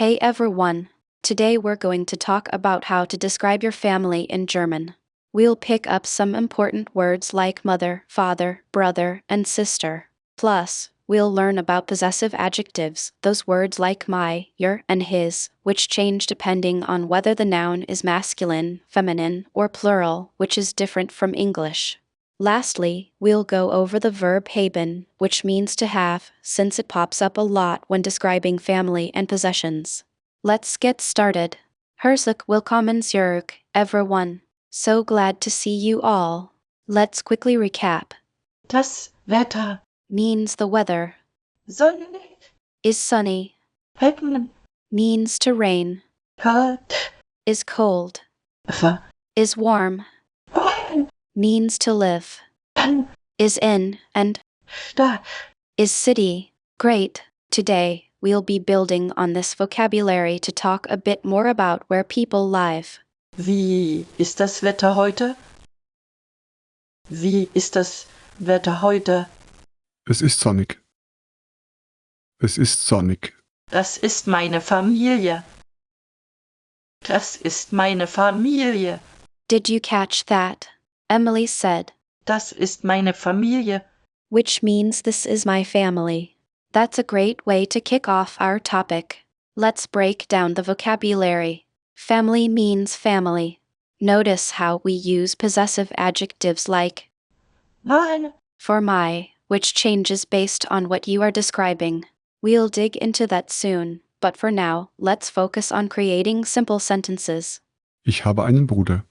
Hey everyone! Today we're going to talk about how to describe your family in German. We'll pick up some important words like mother, father, brother, and sister. Plus, we'll learn about possessive adjectives, those words like my, your, and his, which change depending on whether the noun is masculine, feminine, or plural, which is different from English. Lastly, we'll go over the verb haben, which means to have, since it pops up a lot when describing family and possessions. Let's get started. Herzlich willkommen zurück, everyone. So glad to see you all. Let's quickly recap. Das Wetter. Means the weather. Sonne. Is sunny. Regnen. Means to rain. Kalt. Is cold. Ver. Is warm. Wollen. Means to live. Dann. Is in, and Stadt. is city. Great. Today, we'll be building on this vocabulary to talk a bit more about where people live. Wie ist das Wetter heute? Wie ist das Wetter heute? Es ist sonnig. Es ist sonnig. Das ist meine Familie. Das ist meine Familie. Did you catch that? Emily said. Das ist meine Familie. Which means this is my family. That's a great way to kick off our topic. Let's break down the vocabulary. Family means family. Notice how we use possessive adjectives like Meine. for my, which changes based on what you are describing. We'll dig into that soon, but for now, let's focus on creating simple sentences. Ich habe einen Bruder.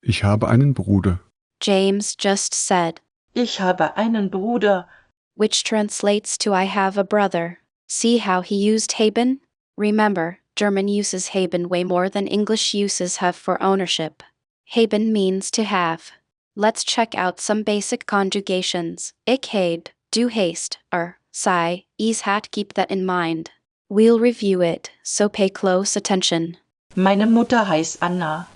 Ich habe einen Bruder. James just said, Ich habe einen Bruder. which translates to I have a brother. See how he used haben? Remember, German uses haben way more than English uses have for ownership. Haben means to have. Let's check out some basic conjugations. Ich habe, du hast, sei, is hat. Keep that in mind. We'll review it, so pay close attention. Meine Mutter heißt Anna.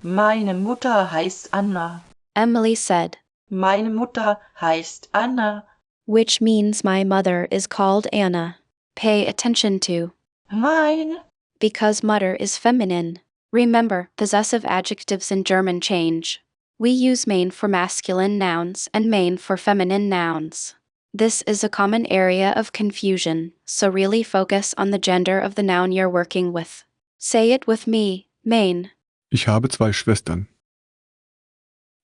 Meine Mutter heißt Anna. Emily said, Meine Mutter heißt Anna. which means my mother is called Anna. Pay attention to, Meine. because mother is feminine. Remember, possessive adjectives in German change. We use mein for masculine nouns and mein for feminine nouns. This is a common area of confusion, so really focus on the gender of the noun you're working with. Say it with me, mein. Ich habe zwei Schwestern.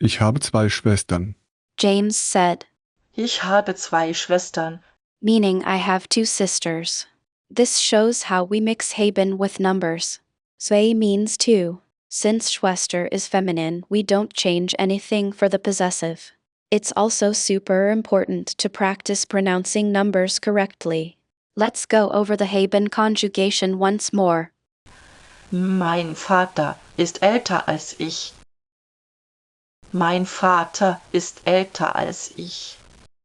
Ich habe zwei Schwestern. James said, Ich habe zwei Schwestern. meaning I have two sisters. This shows how we mix haben with numbers. Zwei means two. Since Schwester is feminine, we don't change anything for the possessive. It's also super important to practice pronouncing numbers correctly. Let's go over the haben conjugation once more. Mein Vater ist älter als ich. Mein Vater ist älter als ich.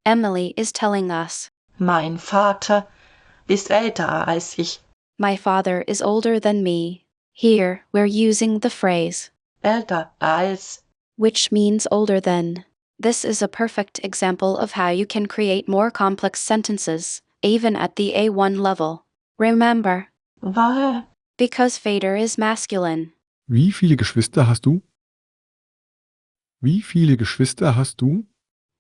Emily is telling us, Mein Vater ist älter als ich. my father is older than me. Here, we're using the phrase, Älter als. which means older than. This is a perfect example of how you can create more complex sentences, even at the A1 level. Remember, Weil. because Vater is masculine. Wie viele Geschwister hast du? Wie viele Geschwister hast du?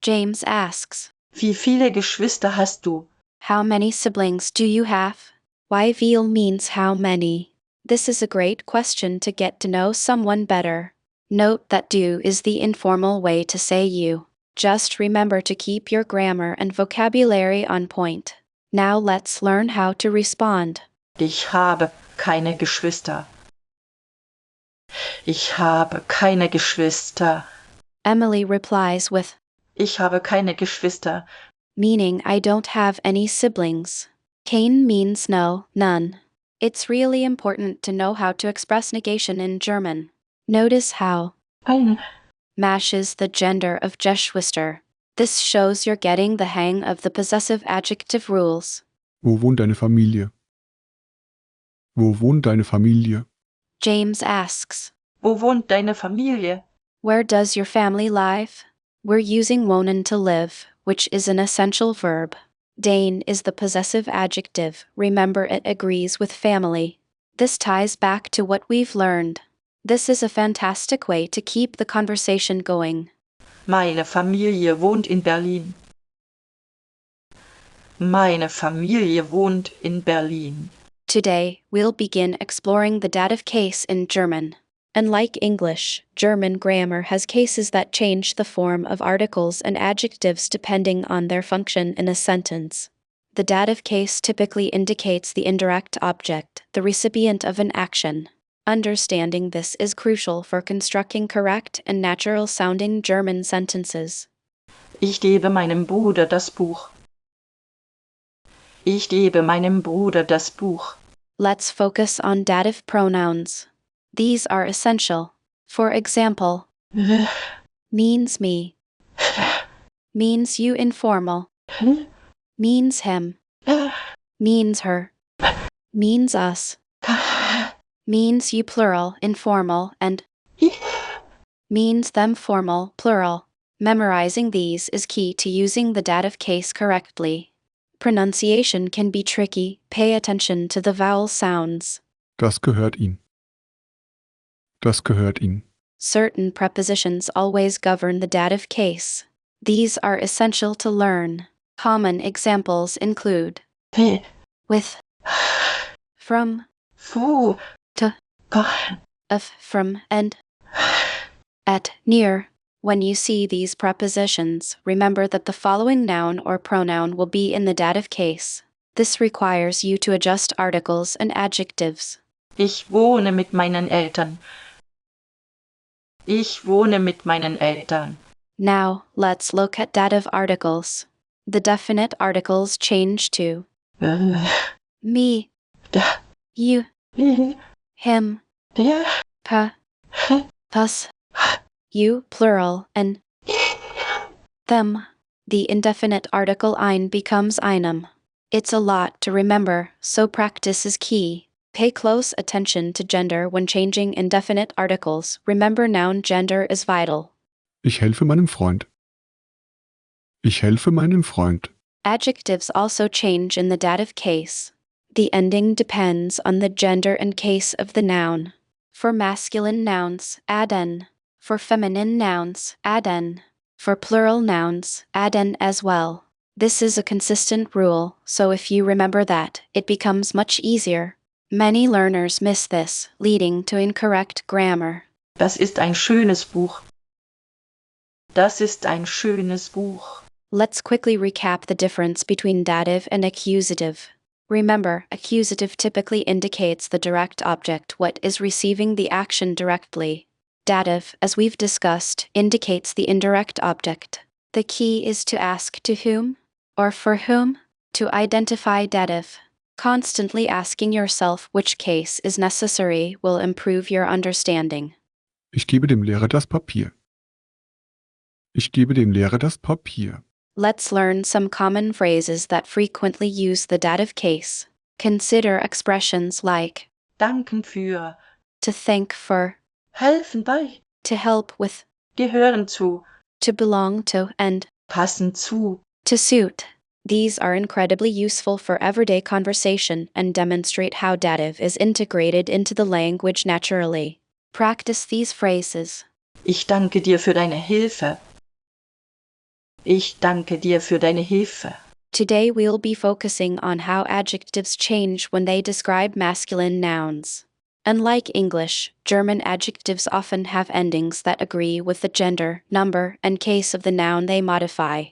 James asks, Wie viele Geschwister hast du? how many siblings do you have? Why viel means how many. This is a great question to get to know someone better. Note that du is the informal way to say you. Just remember to keep your grammar and vocabulary on point. Now let's learn how to respond. Ich habe keine Geschwister. Ich habe keine Geschwister. Emily replies with, Ich habe keine Geschwister. meaning I don't have any siblings. Kein means no, none. It's really important to know how to express negation in German. Notice how Eine. matches the gender of Geschwister. This shows you're getting the hang of the possessive adjective rules. Wo wohnt deine Familie? Wo wohnt deine Familie? James asks, Wo wohnt deine Familie? where does your family live? We're using wohnen to live, which is an essential verb. Dane is the possessive adjective. Remember, it agrees with family. This ties back to what we've learned. This is a fantastic way to keep the conversation going. Meine Familie wohnt in Berlin. Meine Familie wohnt in Berlin. Today, we'll begin exploring the dative case in German. Unlike English, German grammar has cases that change the form of articles and adjectives depending on their function in a sentence. The dative case typically indicates the indirect object, the recipient of an action. Understanding this is crucial for constructing correct and natural-sounding German sentences. Ich gebe meinem Bruder das Buch. Ich gebe meinem Bruder das Buch. Let's focus on dative pronouns. These are essential. For example, means me, means you informal, means him, means her, means us, means you plural informal, and means them formal plural. Memorizing these is key to using the dative case correctly. Pronunciation can be tricky. Pay attention to the vowel sounds. Das gehört ihm. Das gehört ihm. Certain prepositions always govern the dative case. These are essential to learn. Common examples include He, with, from, fu, to, ka, of, from, and at, near. When you see these prepositions, remember that the following noun or pronoun will be in the dative case. This requires you to adjust articles and adjectives. Ich wohne mit meinen Eltern. Ich wohne mit meinen Eltern. Now, let's look at dative articles. The definite articles change to me, Da, you, li, him, der, us, you, plural, and them. The indefinite article ein becomes einem. It's a lot to remember, so practice is key. Pay close attention to gender when changing indefinite articles. Remember, noun gender is vital. Ich helfe meinem Freund. Ich helfe meinem Freund. Adjectives also change in the dative case. The ending depends on the gender and case of the noun. For masculine nouns, add n. For feminine nouns, add n. For plural nouns, add n as well. This is a consistent rule, so if you remember that, it becomes much easier. Many learners miss this, leading to incorrect grammar. Das ist ein schönes Buch. Das ist ein schönes Buch. Let's quickly recap the difference between dative and accusative. Remember, accusative typically indicates the direct object, what is receiving the action directly. Dative, as we've discussed, indicates the indirect object. The key is to ask to whom, or for whom, to identify dative. Constantly asking yourself which case is necessary will improve your understanding. Ich gebe dem Lehrer das Papier. Ich gebe dem Lehrer das Papier. Let's learn some common phrases that frequently use the dative case. Consider expressions like Danken für, to thank for, helfen bei, to help with, gehören zu, to belong to, and passen zu. to suit. These are incredibly useful for everyday conversation and demonstrate how dative is integrated into the language naturally. Practice these phrases. Ich danke dir für deine Hilfe. Ich danke dir für deine Hilfe. Today we'll be focusing on how adjectives change when they describe masculine nouns. Unlike English, German adjectives often have endings that agree with the gender, number, and case of the noun they modify.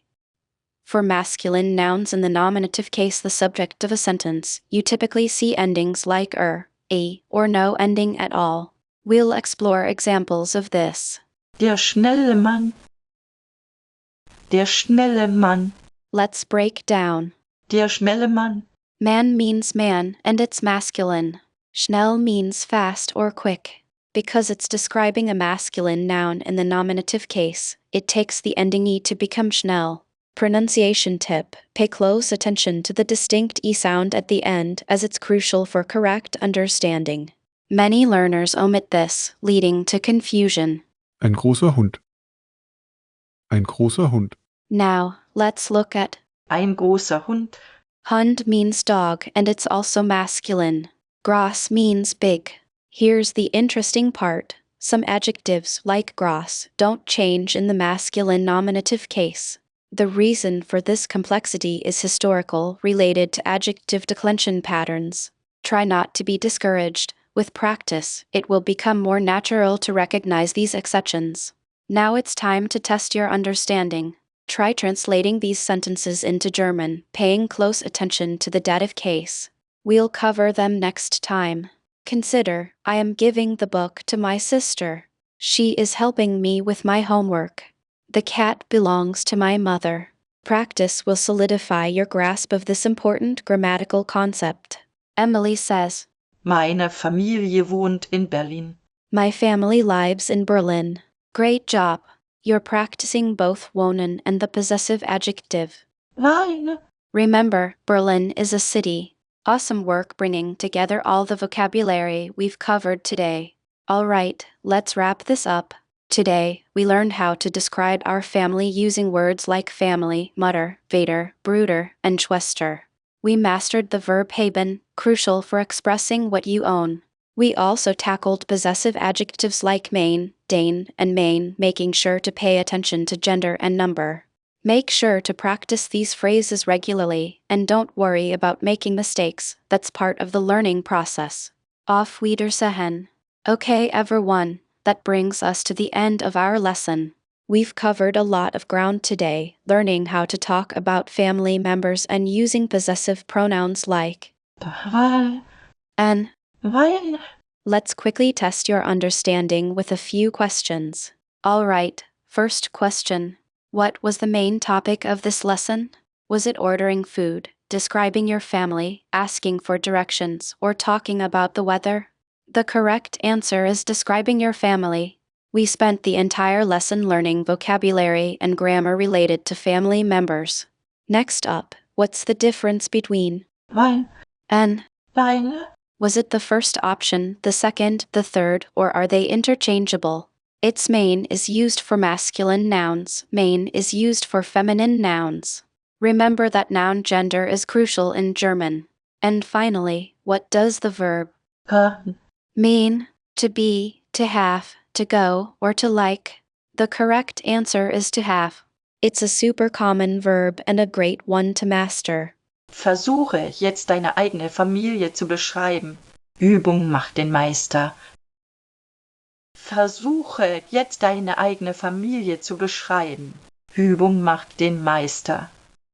For masculine nouns in the nominative case, the subject of a sentence, you typically see endings like a, or no ending at all. We'll explore examples of this. Der schnelle Mann. Der schnelle Mann. Let's break down. Der schnelle Mann. Man means man, and it's masculine. Schnell means fast or quick. Because it's describing a masculine noun in the nominative case, it takes the ending e to become schnell. Pronunciation tip: pay close attention to the distinct e sound at the end, as it's crucial for correct understanding. Many learners omit this, leading to confusion. Ein großer Hund. Ein großer Hund. Now, let's look at Ein großer Hund. Hund means dog and it's also masculine. Groß means big. Here's the interesting part. Some adjectives, like groß, don't change in the masculine nominative case. The reason for this complexity is historical, related to adjective declension patterns. Try not to be discouraged. With practice, it will become more natural to recognize these exceptions. Now it's time to test your understanding. Try translating these sentences into German, paying close attention to the dative case. We'll cover them next time. Consider, I am giving the book to my sister. She is helping me with my homework. The cat belongs to my mother. Practice will solidify your grasp of this important grammatical concept. Emily says, Meine Familie wohnt in Berlin. My family lives in Berlin. Great job. You're practicing both wohnen and the possessive adjective. Meine. Remember, Berlin is a city. Awesome work bringing together all the vocabulary we've covered today. All right, let's wrap this up. Today, we learned how to describe our family using words like family, Mutter, Vater, Bruder, and Schwester. We mastered the verb haben, crucial for expressing what you own. We also tackled possessive adjectives like mein, dein, and mein, making sure to pay attention to gender and number. Make sure to practice these phrases regularly, and don't worry about making mistakes, that's part of the learning process. Auf Wiedersehen. Okay, everyone, that brings us to the end of our lesson. We've covered a lot of ground today, learning how to talk about family members and using possessive pronouns like Weil. and. Weil. Let's quickly test your understanding with a few questions. All right, first question. What was the main topic of this lesson? Was it ordering food, describing your family, asking for directions, or talking about the weather? The correct answer is describing your family. We spent the entire lesson learning vocabulary and grammar related to family members. Next up, what's the difference between Weil. and? Weil. Was it the first option, the second, the third, or are they interchangeable? Its main is used for masculine nouns, main is used for feminine nouns. Remember that noun gender is crucial in German. And finally, what does the verb Haben. mean? To be, to have, to go, or to like? The correct answer is to have. It's a super common verb and a great one to master. Versuche, jetzt deine eigene Familie zu beschreiben. Übung macht den Meister. Versuche, jetzt deine eigene Familie zu beschreiben. Übung macht den Meister.